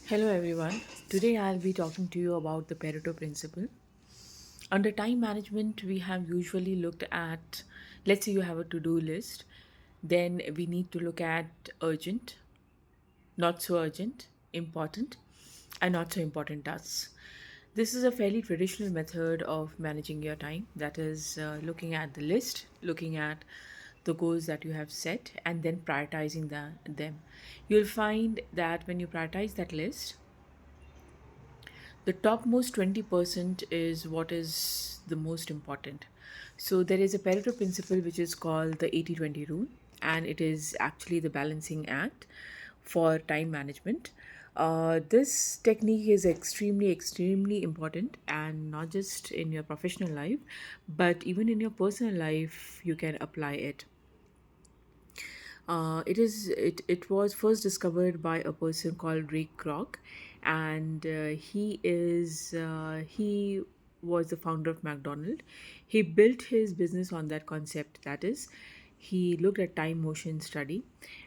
Hello everyone. Today I'll be talking to you about the Pareto Principle. Under time management, we have usually looked at, let's say you have a to do list, then we need to look at urgent, not so urgent, important, and not so important tasks. This is a fairly traditional method of managing your time. That is, looking at the list, looking at the goals that you have set, and then prioritizing them. You'll find that when you prioritize that list, the topmost 20% is what is the most important. So there is a Pareto principle which is called the 80-20 rule, and it is actually the balancing act for time management. This technique is extremely important, and not just in your professional life, but even in your personal life, you can apply it. It was first discovered by a person called Ray Kroc, and he was the founder of McDonald. He built his business on that concept. That is, he looked at time motion study,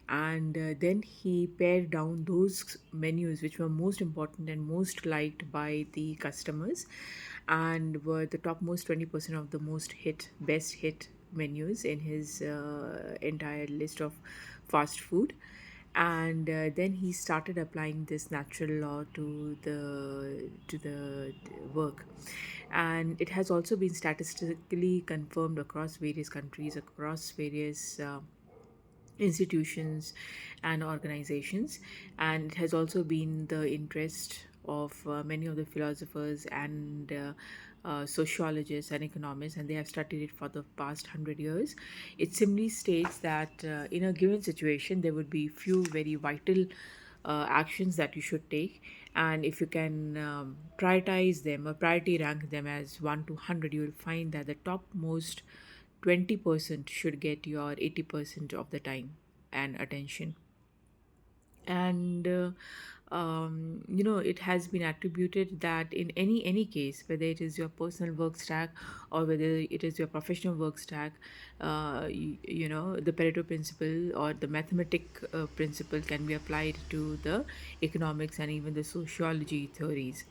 and then he pared down those menus which were most important and most liked by the customers, and were the topmost 20% of the best hit menus in his entire list of fast food. And then he started applying this natural law to the work, and it has also been statistically confirmed across various countries, across various institutions and organizations, and it has also been the interest of many of the philosophers and sociologists and economists, and they have studied it for the past 100 years. It simply states that in a given situation there would be few very vital actions that you should take, and if you can prioritize them or priority rank them as 1 to 100, you will find that the topmost 20% should get your 80% of the time and attention. And it has been attributed that in any case, whether it is your personal work stack or whether it is your professional work stack, the Pareto principle or the mathematic principle can be applied to the economics and even the sociology theories.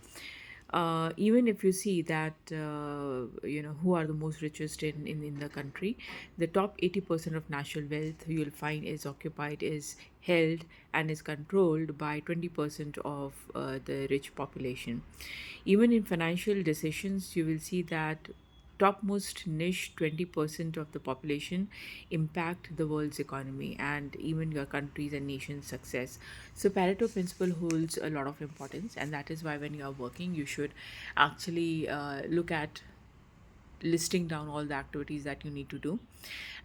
Even if you see that who are the most richest in the country, the top 80% of national wealth you'll find is occupied, is held, and is controlled by 20% of the rich population. Even in financial decisions, you will see that topmost niche 20% of the population impact the world's economy and even your country's and nation's success. So Pareto principle holds a lot of importance, and that is why when you are working you should actually look at listing down all the activities that you need to do,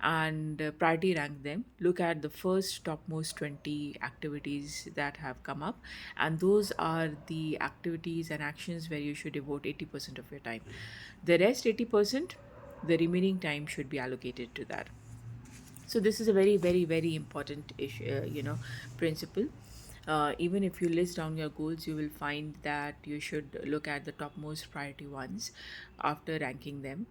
and priority rank them. Look at the first topmost 20 activities that have come up, and those are the activities and actions where you should devote 80% of your time. The rest 80%, the remaining time should be allocated to that. So this is a very important issue, principle. Even if you list down your goals, you will find that you should look at the topmost priority ones after ranking them,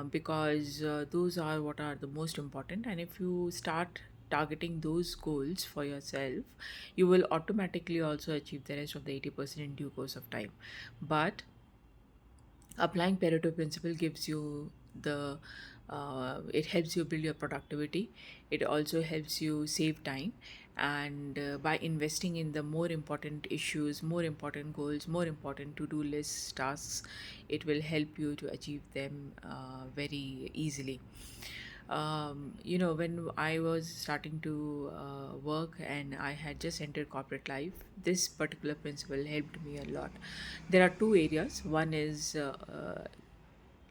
because those are what are the most important. And if you start targeting those goals for yourself, you will automatically also achieve the rest of the 80% in due course of time. But applying Pareto principle gives you the it helps you build your productivity. It also helps you save time, and by investing in the more important issues, more important goals, more important to-do lists, tasks, it will help you to achieve them very easily. When I was starting to work and I had just entered corporate life, this particular principle helped me a lot. There are two areas. One is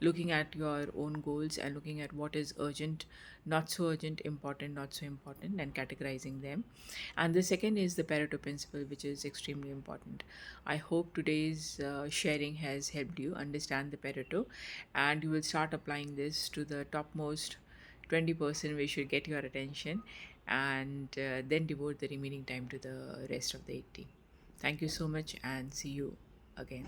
looking at your own goals and looking at what is urgent, not so urgent, important, not so important, and categorizing them. And the second is the Pareto principle, which is extremely important. I hope today's sharing has helped you understand the Pareto, and you will start applying this to the topmost 20% we should get your attention, and then devote the remaining time to the rest of the 80. Thank you so much, and see you again.